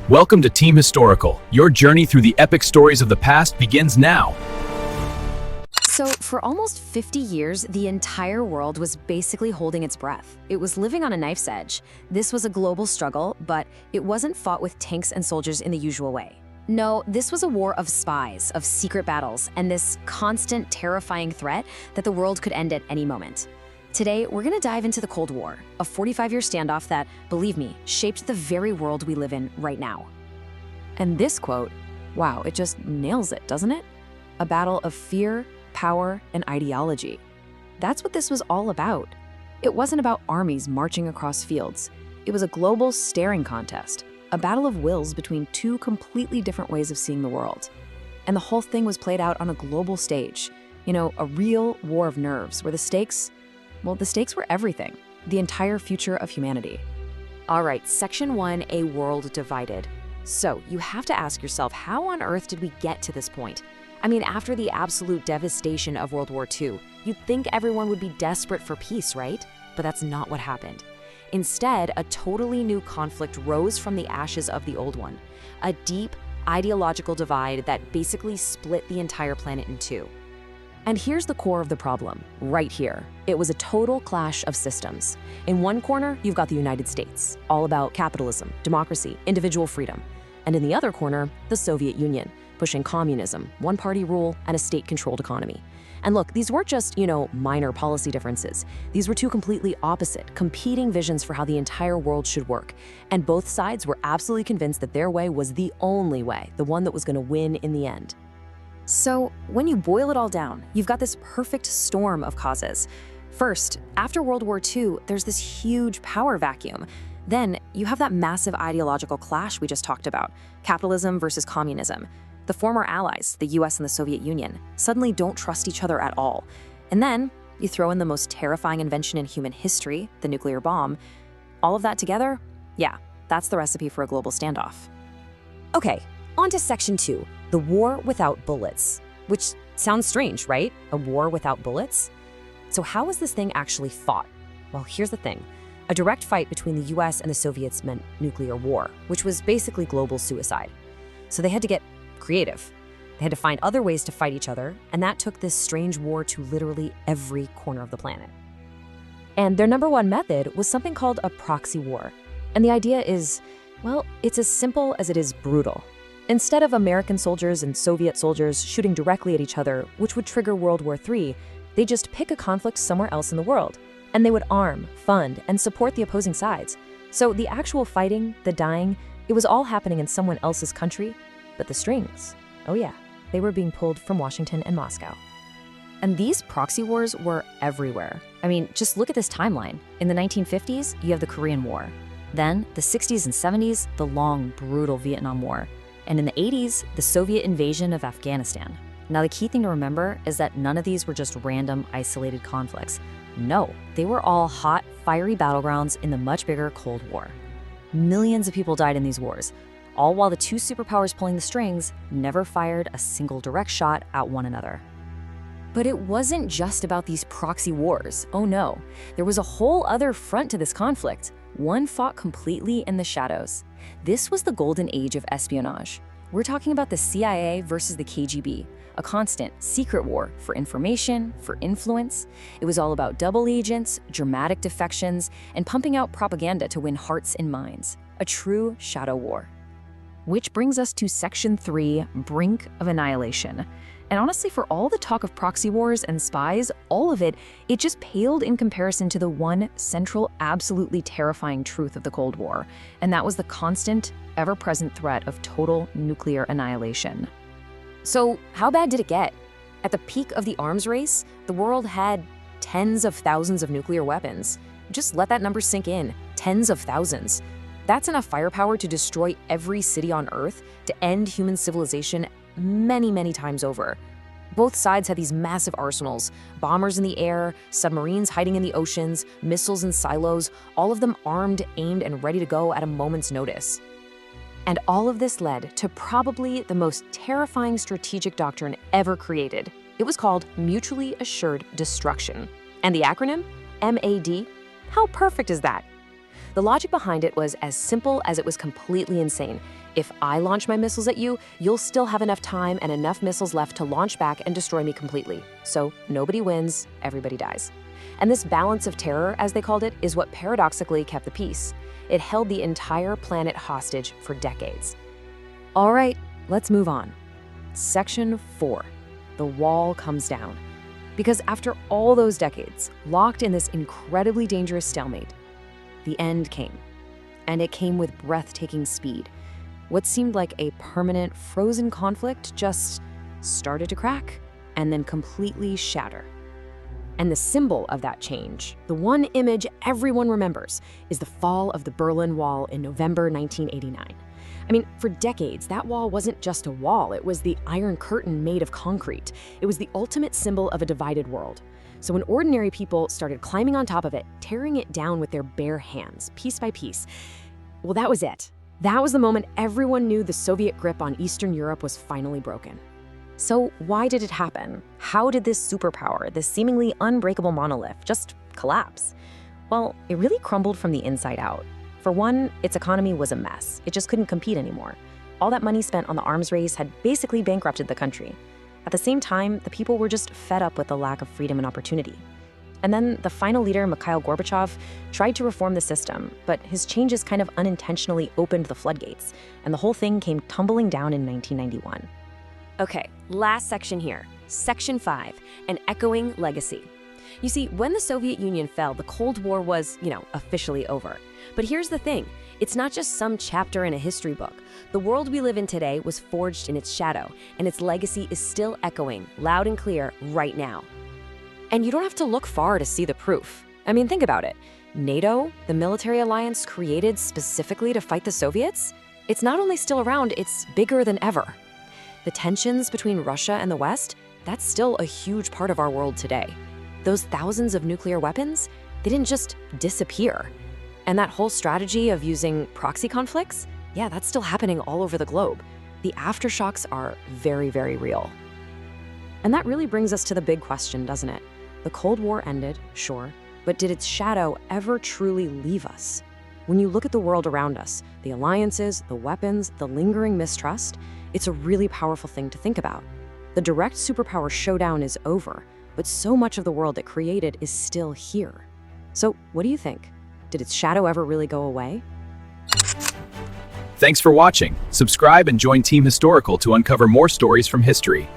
Welcome to Team Historical. Your journey through the epic stories of the past begins now. So, for almost 50 years, the entire world was basically holding its breath. It was living on a knife's edge. This was a global struggle, but it wasn't fought with tanks and soldiers in the usual way. No, this was a war of spies, of secret battles, and this constant, terrifying threat that the world could end at any moment. Today, we're gonna dive into the Cold War, a 45-year standoff that, believe me, shaped the very world we live in right now. And this quote, wow, it just nails it, doesn't it? A battle of fear, power, and ideology. That's what this was all about. It wasn't about armies marching across fields. It was a global staring contest, a battle of wills between two completely different ways of seeing the world. And the whole thing was played out on a global stage. You know, a real war of nerves where the stakes were everything, the entire future of humanity. All right, Section 1, a world divided. So you have to ask yourself, how on earth did we get to this point? I mean, after the absolute devastation of World War II, you'd think everyone would be desperate for peace, right? But that's not what happened. Instead, a totally new conflict rose from the ashes of the old one, a deep ideological divide that basically split the entire planet in two. And here's the core of the problem, right here. It was a total clash of systems. In one corner, you've got the United States, all about capitalism, democracy, individual freedom. And in the other corner, the Soviet Union, pushing communism, one-party rule, and a state-controlled economy. And look, these weren't just, minor policy differences. These were two completely opposite, competing visions for how the entire world should work. And both sides were absolutely convinced that their way was the only way, the one that was going to win in the end. So, when you boil it all down, you've got this perfect storm of causes. First, after World War II, there's this huge power vacuum. Then, you have that massive ideological clash we just talked about, capitalism versus communism. The former allies, the US and the Soviet Union, suddenly don't trust each other at all. And then, you throw in the most terrifying invention in human history, the nuclear bomb. All of that together, yeah, that's the recipe for a global standoff. Okay, on to Section 2. The war without bullets, which sounds strange, right? A war without bullets? So how was this thing actually fought? Well, here's the thing. A direct fight between the US and the Soviets meant nuclear war, which was basically global suicide. So they had to get creative. They had to find other ways to fight each other, and that took this strange war to literally every corner of the planet. And their number one method was something called a proxy war. And the idea is, well, it's as simple as it is brutal. Instead of American soldiers and Soviet soldiers shooting directly at each other, which would trigger World War III, they just pick a conflict somewhere else in the world, and they would arm, fund, and support the opposing sides. So the actual fighting, the dying, it was all happening in someone else's country, but the strings, oh yeah, they were being pulled from Washington and Moscow. And these proxy wars were everywhere. I mean, just look at this timeline. In the 1950s, you have the Korean War. Then, the 60s and 70s, the long, brutal Vietnam War. And in the 80s, the Soviet invasion of Afghanistan. Now, the key thing to remember is that none of these were just random, isolated conflicts. No, they were all hot, fiery battlegrounds in the much bigger Cold War. Millions of people died in these wars, all while the two superpowers pulling the strings never fired a single direct shot at one another. But it wasn't just about these proxy wars. Oh no, there was a whole other front to this conflict, one fought completely in the shadows. This was the golden age of espionage. We're talking about the CIA versus the KGB, a constant, secret war for information, for influence. It was all about double agents, dramatic defections, and pumping out propaganda to win hearts and minds. A true shadow war. Which brings us to Section 3, brink of annihilation. And honestly, for all the talk of proxy wars and spies, all of it just paled in comparison to the one central, absolutely terrifying truth of the Cold War. And that was the constant, ever-present threat of total nuclear annihilation. So how bad did it get? At the peak of the arms race, the world had tens of thousands of nuclear weapons. Just let that number sink in, tens of thousands. That's enough firepower to destroy every city on Earth, to end human civilization many, many times over. Both sides had these massive arsenals, bombers in the air, submarines hiding in the oceans, missiles in silos, all of them armed, aimed, and ready to go at a moment's notice. And all of this led to probably the most terrifying strategic doctrine ever created. It was called Mutually Assured Destruction. And the acronym? MAD? How perfect is that? The logic behind it was as simple as it was completely insane. If I launch my missiles at you, you'll still have enough time and enough missiles left to launch back and destroy me completely. So nobody wins, everybody dies. And this balance of terror, as they called it, is what paradoxically kept the peace. It held the entire planet hostage for decades. All right, let's move on. Section 4. The wall comes down. Because after all those decades, locked in this incredibly dangerous stalemate, the end came. And it came with breathtaking speed. What seemed like a permanent, frozen conflict just started to crack and then completely shatter. And the symbol of that change, the one image everyone remembers, is the fall of the Berlin Wall in November 1989. I mean, for decades, that wall wasn't just a wall, it was the Iron Curtain made of concrete. It was the ultimate symbol of a divided world. So when ordinary people started climbing on top of it, tearing it down with their bare hands, piece by piece, well, that was it. That was the moment everyone knew the Soviet grip on Eastern Europe was finally broken. So why did it happen? How did this superpower, this seemingly unbreakable monolith, just collapse? Well, it really crumbled from the inside out. For one, its economy was a mess. It just couldn't compete anymore. All that money spent on the arms race had basically bankrupted the country. At the same time, the people were just fed up with the lack of freedom and opportunity. And then the final leader, Mikhail Gorbachev, tried to reform the system, but his changes kind of unintentionally opened the floodgates, and the whole thing came tumbling down in 1991. Okay, last section here, Section 5, an echoing legacy. You see, when the Soviet Union fell, the Cold War was, officially over. But here's the thing, it's not just some chapter in a history book. The world we live in today was forged in its shadow, and its legacy is still echoing, loud and clear, right now. And you don't have to look far to see the proof. I mean, think about it. NATO, the military alliance created specifically to fight the Soviets, it's not only still around, it's bigger than ever. The tensions between Russia and the West, that's still a huge part of our world today. Those thousands of nuclear weapons, they didn't just disappear. And that whole strategy of using proxy conflicts, yeah, that's still happening all over the globe. The aftershocks are very, very real. And that really brings us to the big question, doesn't it? The Cold War ended, sure, but did its shadow ever truly leave us? When you look at the world around us, the alliances, the weapons, the lingering mistrust, it's a really powerful thing to think about. The direct superpower showdown is over, but so much of the world it created is still here. So what do you think? Did its shadow ever really go away? Thanks for watching. Subscribe and join Team Historical to uncover more stories from history.